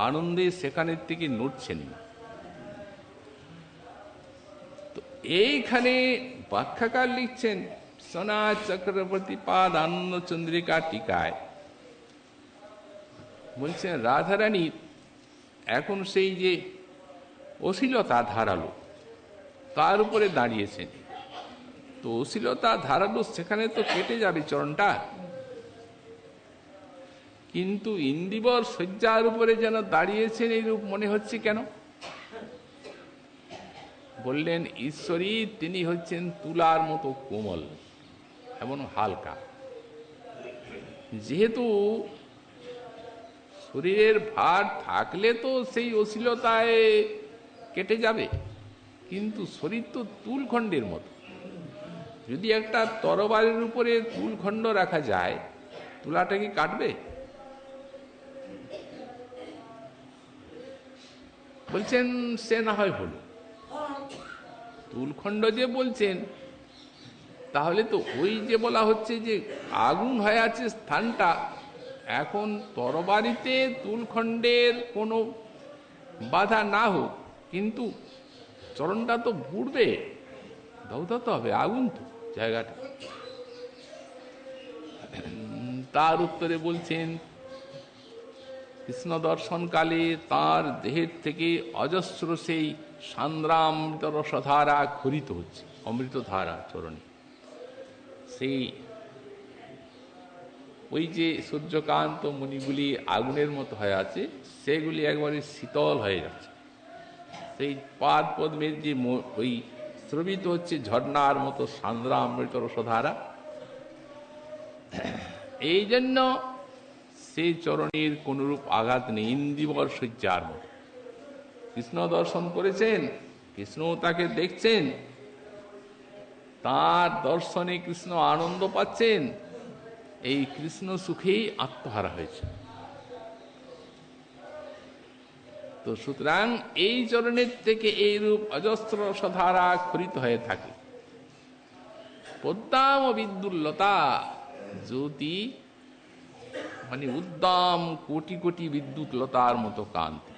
আনন্দে সেখানের থেকে নড়ছেন না। তো এইখানে ব্যাখ্যাকার লিখছেন সোনা চক্রবর্তী পাদ আনন্দ চন্দ্রিকা টিকায়, বলছেন রাধারানীর এখন সেই যে অশ্লীলতা ধারালো তার উপরে দাঁড়িয়েছেন, তো অশ্লীলতা ধারালো সেখানে তো কেটে যাবে চরণটা, কিন্তু ইন্দিবর শয্যার উপরে যেন দাঁড়িয়েছেন এইরূপ মনে হচ্ছে কেন? বললেন ঈশ্বরী তিনি হচ্ছেন তুলার মতো কোমল এবং হালকা। যেহেতু শরীরের ভার থাকলে তো সেই অশ্লীলতায় কেটে যাবে, কিন্তু শরীর তো তুলখণ্ডের মতো, যদি একটা তরবারির উপরে তুলখণ্ড রাখা যায় তুলাটা কি কাটবে? বলছেন সে না হয় হলো, তুলখণ্ড যে বলছেন তাহলে তো ওই যে বলা হচ্ছে যে আগুন হয়ে আছে স্থানটা, এখন তরবারিতে তুলখণ্ডের কোনো বাধা না হোক কিন্তু চরণটা তো পুড়বে, দৌড়াতে হবে, আগুন তো জায়গাটা। তার উত্তরে বলছেন কৃষ্ণ দর্শনকালে তার দেহের থেকে অজস্র সেই সান্দ্রামৃত রসধারা খরিত হচ্ছে, অমৃতধারা চরণে। সেই ওই যে সূর্যকান্ত মণিগুলি আগুনের মতো হয়ে আছে সেগুলি একবারে শীতল হয়ে যাচ্ছে, সেই পাদ পদ্মের যে ওই স্রবিত হচ্ছে ঝর্ণার মতো সান্দ্রামৃত রসধারা। এই জন্য সেই চরণের কোনরূপ আঘাত নেই, ইন্দিবর শয্যার মতো। কৃষ্ণ দর্শন করেছেন, কৃষ্ণ তাকে দেখছেন, তার দর্শনে কৃষ্ণ আনন্দ পাচ্ছেন, এই কৃষ্ণ সুখেই আত্মহারা হয়েছে। তো সুতরাং এই চরণের থেকে এই রূপ অজস্র রসধারা খরিত হয়ে থাকে। পদ্মাম বিদ্যুল্লতা জ্যোতি মানে উদ্দাম কোটি কোটি বিদ্যুৎ লতার মতো কান্তি।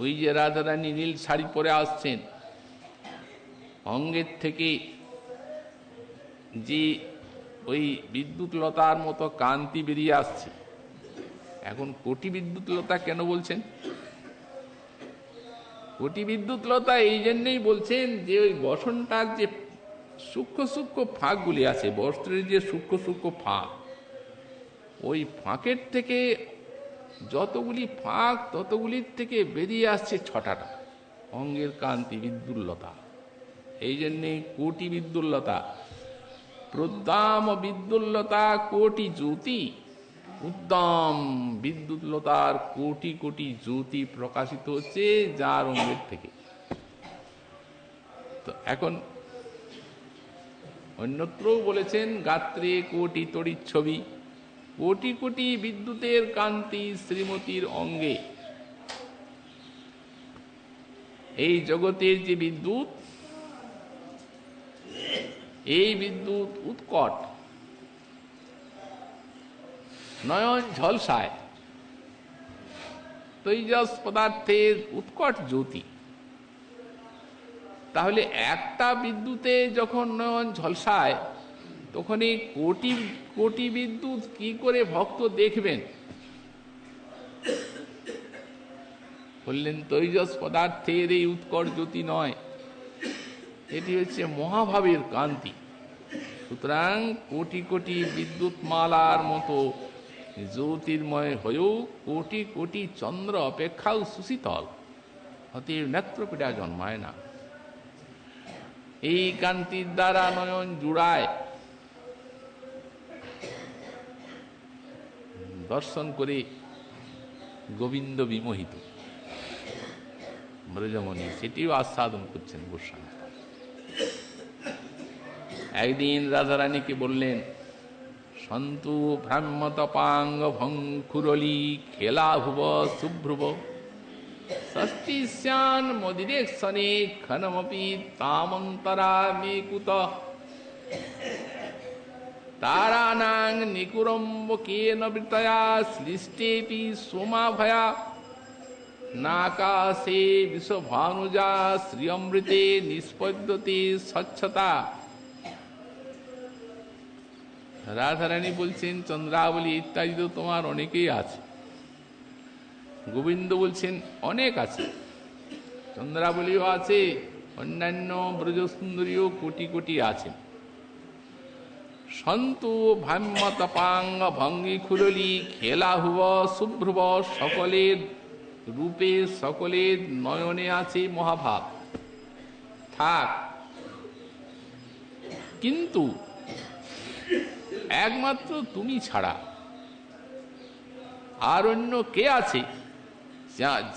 ওই যে রাধারানী নীল শাড়ি পরে আসছেন, অঙ্গের থেকে যে ওই বিদ্যুৎ লতার মতো কান্তি বেরিয়ে আসছে, এখন কোটি বিদ্যুৎ লতা কেন বলছেন? কোটি বিদ্যুৎ লতা এই জন্যই বলছেন যে ওই বসনটার যে সূক্ষ্ম সূক্ষ্ম ফাঁকগুলি আছে, বস্ত্রের যে সূক্ষ্ম সূক্ষ্ম ফাঁক, ওই ফাঁকের থেকে যতগুলি ফাঁক ততগুলির থেকে বেরিয়ে আসছে ছটাটা অঙ্গের কান্তি বিদ্যুল্লতা। এই জন্যে কোটি বিদ্যুল্লতা, প্রদ্দাম বিদ্যুল্লতা কোটি জ্যোতি, উদ্দাম বিদ্যুৎলতার কোটি কোটি জ্যোতি প্রকাশিত হচ্ছে যার অঙ্গের থেকে। তো এখন অন্যত্রও বলেছেন গাত্রে কোটি তড়িৎ ছবি, কোটি কোটি বিদ্যুতের কান্তি শ্রীমতীর অঙ্গে। এই জগতের যে বিদ্যুৎ, এই বিদ্যুৎ উৎকট, নয়ন ঝলসায়, তৈজস পদার্থের উৎকট জ্যোতি, তাহলে একটা বিদ্যুতে যখন নয়ন ঝলসায়, তখন এই কোটি কোটি বিদ্যুৎ কি করে ভক্ত দেখবেন? বললেন তৈজস পদার্থের এই উৎকট জ্যোতি নয়, এটি হচ্ছে মহাভাবের কান্তি। সুতরাং কোটি কোটি বিদ্যুৎ মালার মতো জ্যোতির্ময় হয়েও কোটি কোটি চন্দ্র অপেক্ষাও সুশীতল, অতএব নেত্রপীড়া জন্মায় না। এই কান্তির দ্বারা নয়ন জুড়ায়, দর্শন করে গোবিন্দ বিমোহিত ব্রজমণি সেটিও আস্বাদন করছেন গোস্বামী। একদিন রাধারানীকে বললেন, সন্তু ভ্রাম্যতপাঙ্গ ভঙ্কুরলি খেলা ভুব শুভ্রুব ষষ্ঠীশ্যান মদিরেক্ষণে ক্ষণমপি তামন্তরা মে কুত তারানাং নিকুরম্বকেন বৃতয়া সৃষ্টেপি সোমাভয়া নাকাশে বিশ্বভানুজা শ্রিয়মৃতে নিষ্পদ্যতে স্বচ্ছতা। রাধারানী বলছেন চন্দ্রাবলী ইত্যাদি তো তোমার অনেকেই আছে। গোবিন্দ বলছেন অনেক আছে, চন্দ্রাবলীও আছে, অন্যান্য ব্রজসুন্দরীও কোটি কোটি আছেন। সন্তু ভাম্যতপাঙ্গ ভঙ্গি খুরলি খেলা হুব শুভ্রুব, সকলের রূপে সকলের নয়নে আছে মহাভাব থাক, কিন্তু একমাত্র তুমি ছাড়া আর অন্য কে আছে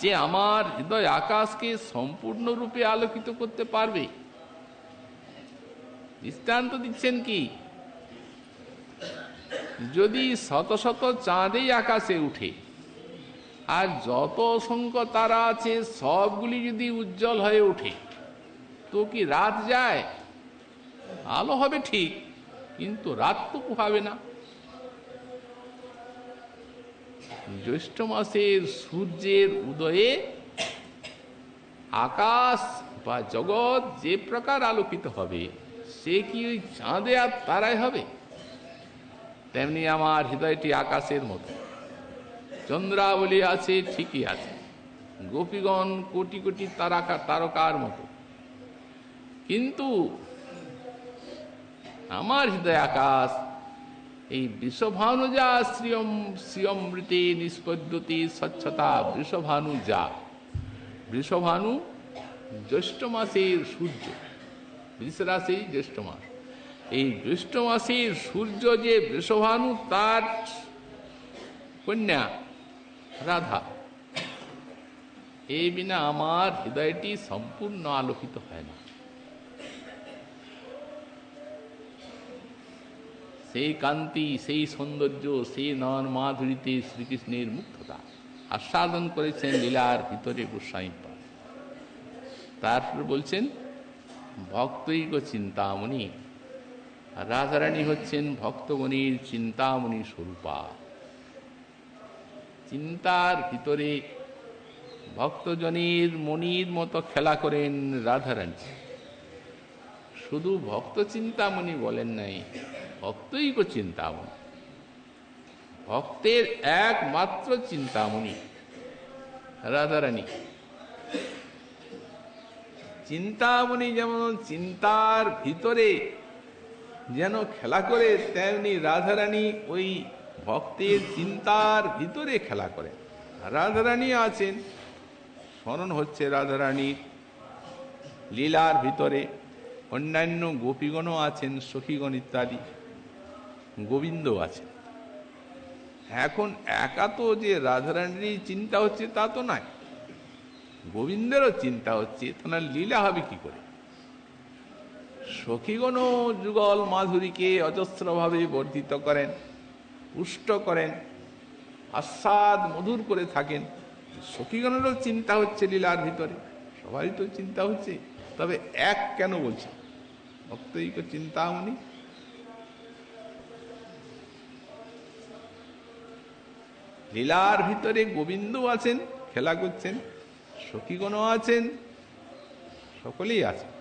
যে আমার হৃদয় আকাশকে সম্পূর্ণরূপে আলোকিত করতে পারবে? দৃষ্টান্ত দিচ্ছেন কি, যদি শত শত চাঁদেই আকাশে উঠে আর যত অসংখ্য তারা আছে সবগুলি যদি উজ্জ্বল হয়ে ওঠে, তো কি রাত যায়? আলো হবে ঠিক, কিন্তু রাত তো হবে না। জ্যৈষ্ঠ মাসের সূর্যের উদয়ে আকাশ বা জগৎ যে প্রকার আলোকিত হবে, সে কি ওই চাঁদে আর তারাই হবে? তেমনি আমার হৃদয়টি আকাশের মতো। চন্দ্রাবলী আছে ঠিকই আছে, গোপীগণ কোটি কোটি তারকার মতো, কিন্তু আমার হৃদয় আকাশ এই বৃষভানুজা শ্রিয়মৃতে নিষ্পদ্যতে স্বচ্ছতা। বৃষভানু যা, বৃষভানু জ্যৈষ্ঠ মাসের সূর্য, বৃষরাশি জ্যৈষ্ঠ মাস, এই জ্যৈষ্ঠ মাসের সূর্য যে বৃষভানু, তার কন্যা রাধা, এই বিনা আমার হৃদয়টি সম্পূর্ণ আলোকিত হয় না। সেই কান্তি, সেই সৌন্দর্য, সেই নয়ন মাধুরীতে শ্রীকৃষ্ণের মুগ্ধতা আস্বাদন করেছেন লীলার ভিতরে গোস্বামী পাদ। তারপর বলছেন ভক্তৈক চিন্তামণি, রাধারানী হচ্ছেন ভক্তগণের চিন্তামণি স্বরূপা। চিন্তার ভিতরে ভক্তজনের মনির মতো খেলা করেন রাধারানী। শুধু ভক্ত চিন্তামণি বলেন নাই, ভক্তৈক চিন্তামণি, ভক্তের একমাত্র চিন্তামণি রাধারানী। চিন্তামণি যেমন চিন্তার ভিতরে যেন খেলা করে, তেমনি রাধারানী ওই ভক্তের চিন্তার ভিতরে খেলা করেন। রাধারানী আছেন, স্মরণ হচ্ছে রাধারানীর লীলার ভিতরে, অন্যান্য গোপীগণও আছেন, সখীগণ ইত্যাদি, গোবিন্দ আছেন। এখন একা তো যে রাধারানীর চিন্তা হচ্ছে তা তো নয়, গোবিন্দেরও চিন্তা হচ্ছে, তাহলে লীলা হবে কি করে? সখীগণও যুগল মাধুরীকে অজস্রভাবে বর্ধিত করেন, পুষ্ট করেন, আস্বাদ মধুর করে থাকেন। সখীগণেরও চিন্তা হচ্ছে লীলার ভিতরে, সবারই তো চিন্তা হচ্ছে। তবে এক কেন বলছে ভক্তৈক চিন্তামণি? লীলার ভিতরে গোবিন্দ আছেন, খেলা করছেন, সখীগণও আছেন, সকলেই আছেন।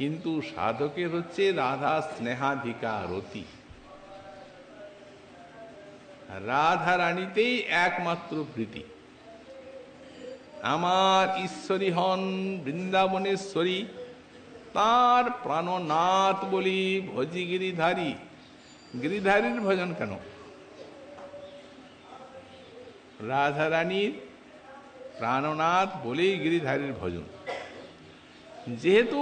কিন্তু সাধকের হচ্ছে রাধা স্নেহাধিকার অতি। রাধা রানীতেই একমাত্র প্রীতি। আমার ঈশ্বরী হন বৃন্দাবনেশ্বরী, তার প্রাণনাথ বলি ভজি গিরিধারী। গিরিধারীর ভজন কেন? রাধা রানীর প্রাণনাথ বলেই গিরিধারীর ভজন। যেহেতু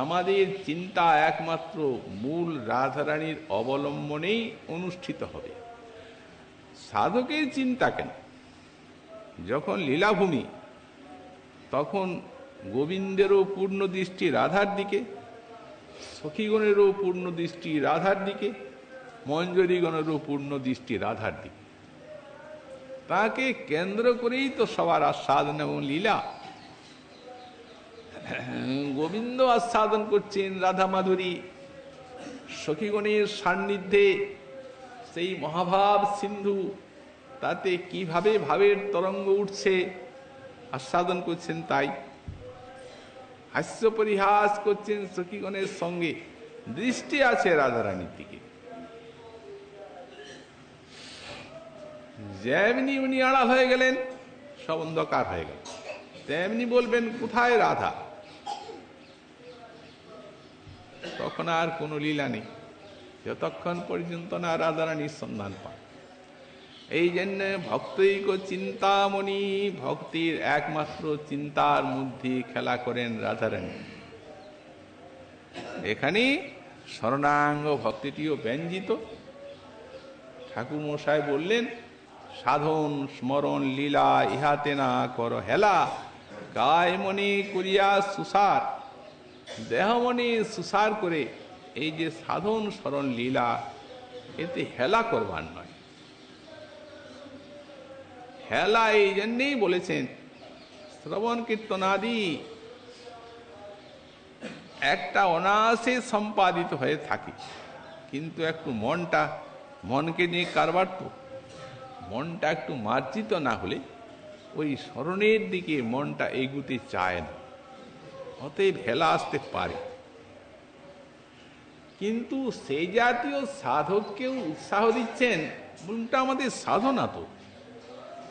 আমাদের চিন্তা একমাত্র মূল রাধারানীর অবলম্বনেই অনুষ্ঠিত হবে, সাধকের চিন্তা কেন? যখন লীলাভূমি, তখন গোবিন্দেরও পূর্ণ দৃষ্টি রাধার দিকে, সখীগণেরও পূর্ণ দৃষ্টি রাধার দিকে, মঞ্জরীগণেরও পূর্ণ দৃষ্টি রাধার দিকে। তাকে কেন্দ্র করেই তো সবার আস্বাদন এবং লীলা। গোবিন্দ আস্বাদন করছেন রাধা মাধুরী, সখীগণের সান্নিধ্যে সেই মহাভাব সিন্ধু, তাতে কিভাবে ভাবের তরঙ্গ উঠছে আস্বাদন করছেন। তাই হাস্য পরিহাস করছেন সখীগণের সঙ্গে, দৃষ্টি আছে রাধারানীর দিকে। যেমনি উনি আড়াল হয়ে গেলেন, সব অন্ধকার হয়ে গেল, তেমনি বলবেন কোথায় রাধা? তখন আর কোনো লীলা নেই, যতক্ষণ পর্যন্ত না রাধারানীর সন্ধান পান। এই জন্য ভক্তৈক চিন্তামণি, ভক্তির একমাত্র চিন্তার মধ্যে খেলা করেন রাধারানী। এখানে শরণাঙ্গ ভক্তিটিও ব্যঞ্জিত। ঠাকুর মশাই বললেন, সাধন স্মরণ লীলা ইহাতে না কর হেলা, গায় মনে করিয়া সুসার। দেহ মনে সুসার করে এই যে সাধন স্মরণ লীলা, এতে হেলা করবার নয়। হেলা এই জন্যেই বলেছেন, শ্রবণ কীর্তনাদি একটা অনায়াসে সম্পাদিত হয়ে থাকে, কিন্তু একটু মনকে নিয়ে কারবার তো, মনটা একটু মার্জিত না হলে ওই স্মরণের দিকে মনটা এগুতে চায় না, অতএব হেলা আসতে পারে। কিন্তু সেই জাতীয় সাধককেও উৎসাহ দিচ্ছেন, বলুনটা আমাদের সাধনা তো,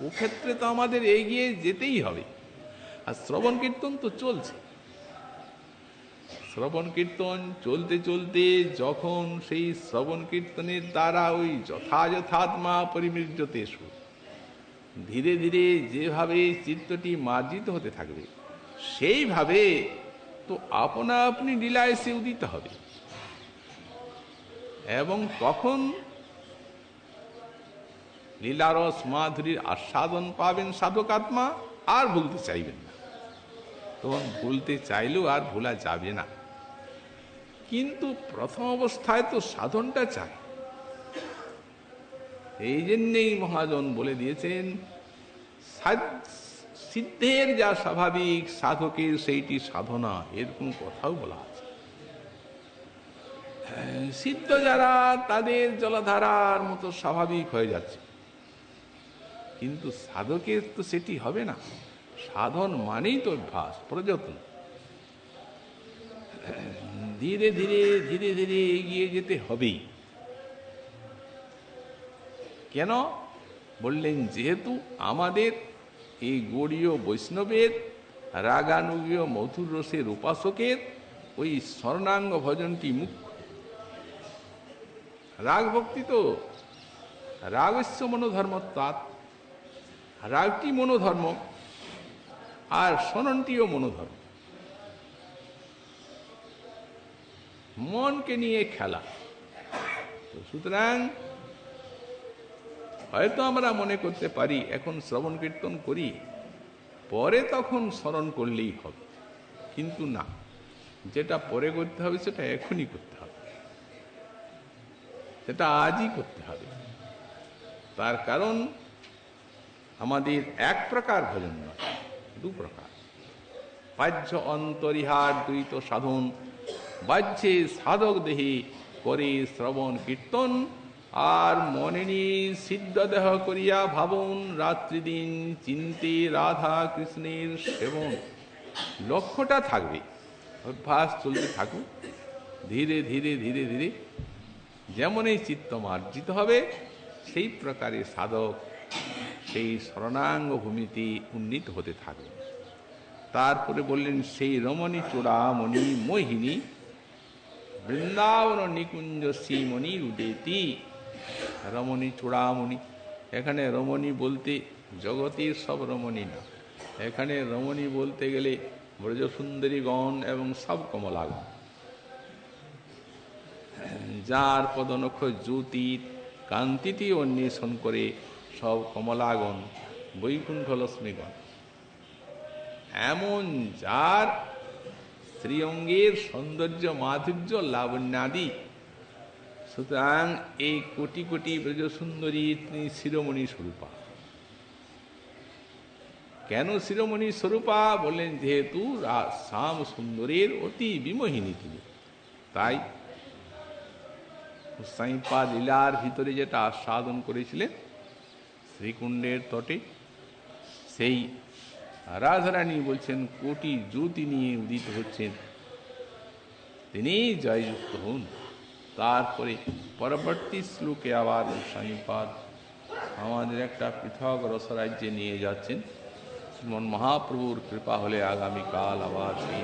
ও ক্ষেত্রে তো আমাদের এগিয়ে যেতেই হবে। আর শ্রবণ কীর্তন তো চলছে, শ্রবণ কীর্তন চলতে চলতে যখন সেই শ্রবণ কীর্তনের দ্বারা ওই যথাযথাত্মা পরিমৃজ্যতে সুর, ধীরে ধীরে যেভাবে চিত্তটি মার্জিত হতে থাকবে, সেইভাবে তো আপনা আপনি লীলা এসে উদিত হবে। এবং তখন লীলারস মাধুরীর আস্বাদন পাবেন সাধকাত্মা, আর ভুলতে চাইবেন না। তখন ভুলতে চাইলেও আর ভোলা যাবে না। কিন্তু প্রথম অবস্থায় তো সাধনটা চাই। এই জন্যেই মহাজন বলে দিয়েছেন, সিদ্ধের যা স্বাভাবিক, সাধকের সেইটি সাধনা, এরকম কথাও বলা আছে। সিদ্ধ যারা, তাদের জলধারার মতো স্বাভাবিক হয়ে যাচ্ছে, কিন্তু সাধকের তো সেটি হবে না। সাধন মানেই তো অভ্যাস, প্রযত্ন। ধীরে ধীরে ধীরে ধীরে এগিয়ে যেতে হবেই। কেন বললেন? যেহেতু আমাদের এই গৌড়ীয় বৈষ্ণবের রাগানুগীয় মধুর রসের উপাসকের ওই স্বর্ণাঙ্গ ভজনটি মুখ্য। রাগ ভক্তি তো রাগস্য মনোধর্মত্বাৎ, রাগটি মনোধর্ম আর শরণটিও মনোধর্ম। মনকে নিয়ে খেলা। তো সুতরাং হয়তো আমরা মনে করতে পারি এখন শ্রবণ কীর্তন করি, পরে তখন স্মরণ করলেই হবে, কিন্তু না, যেটা পরে করতে হবে সেটা এখনই করতে হবে, সেটা আজই করতে হবে। তার কারণ আমাদের এক প্রকার ভজন নয়, দু প্রকার। বাহ্য অন্তরিহার দ্বৈত সাধন, বাহ্যে সাধক দেহে করে শ্রবণ কীর্তন, আর মনে নিয়ে সিদ্ধ দেহ করিয়া ভাবন, রাত্রিদিন চিন্তে রাধা কৃষ্ণের সেবন। লক্ষ্যটা থাকবে, অভ্যাস চলতে থাকুক। ধীরে ধীরে ধীরে ধীরে যেমন এই চিত্ত মার্জিত হবে, সেই প্রকারে সাধক সেই শরণাঙ্গ ভূমিতে উন্নীত হতে থাকবে। তারপরে বললেন, সেই রমণী চূড়ামণি মোহিনী বৃন্দাবন নিকুঞ্জ শ্রীমণি উদেতি। রমণী চূড়ামণি, এখানে রমণী বলতে জগতের সব রমণী না, এখানে রমণী বলতে গেলে ব্রজসুন্দরীগণ এবং সব কমলাগণ, যার পদনখ জ্যোতির কান্তিতে অন্বেষণ করে সব কমলাগণ বৈকুণ্ঠ লক্ষ্মীগণ, এমন যার শ্রীঅঙ্গের সৌন্দর্য মাধুর্য লাবণ্যাদি। সুতরাং এই কোটি কোটি ব্রজসুন্দরী তিনি শিরোমণি স্বরূপা। কেন শিরোমণি স্বরূপা বললেন? যেহেতু শ্যাম সুন্দরের অতি বিমোহিনী তিনি, তাই সাইপা লীলার ভিতরে যেটা আস্বাদন করেছিলেন শ্রীকুণ্ডের তটে, সেই রাধারানী বলছেন কোটি জ্যোতি নিয়ে উদিত হচ্ছেন, তিনি জয়যুক্ত হন। তারপরে পরবর্তী শ্লোকে আবার সাইপাদ আমাদের একটা পৃথক রসরাজ্যে নিয়ে যাচ্ছেন। শ্রীমন মহাপ্রভুর কৃপা হলে আগামীকাল আবার সেই